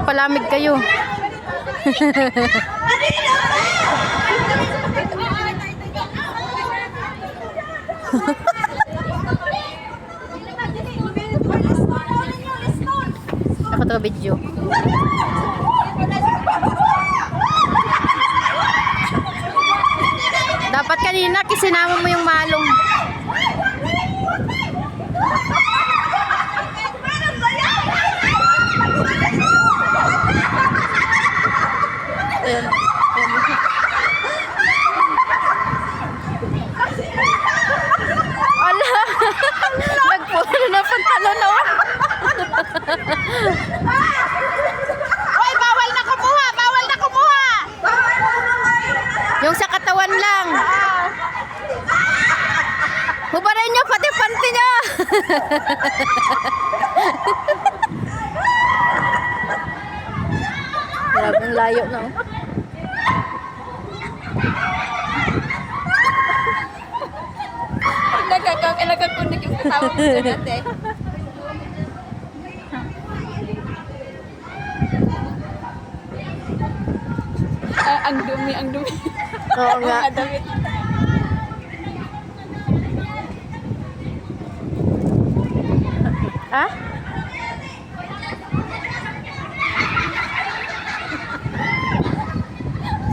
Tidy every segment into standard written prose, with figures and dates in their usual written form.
Magpalamig kayo. Ako to video. Dapat kanina kisinama mo yung malong. Ayan. Ala! Nagpuno na pantalon, oh. Hoy, bawal na kumuha! Bawal na kumuha! Yung sa katawan lang. Hubarin niyo pati panty niya. Grabe, ang layo na, oh. Nagkakunik yung kasama mo dyan natin. Ang dumi, ang dumi. Oo nga. Ang damit. Ha?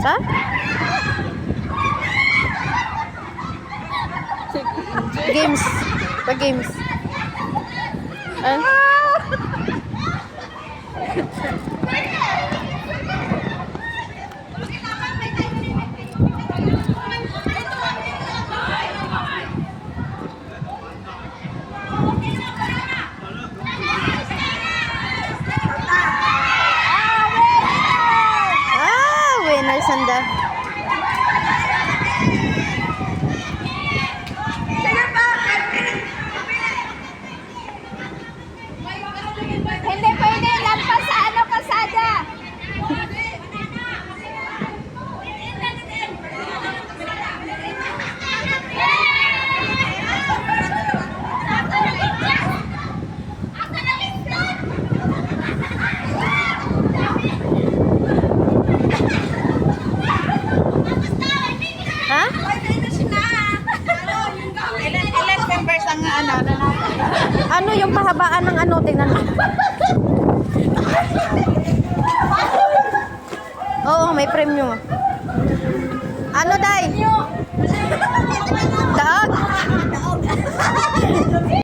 Sa? Games. Pa-games. Ah? Winner sanda. Hindi pwede, lampas sa ano, kalsada. Ha? Ilan members ang ano na natin? Ano yung pahabaan ng ano? Tingnan mo. Oo, may premium. Ano, Day?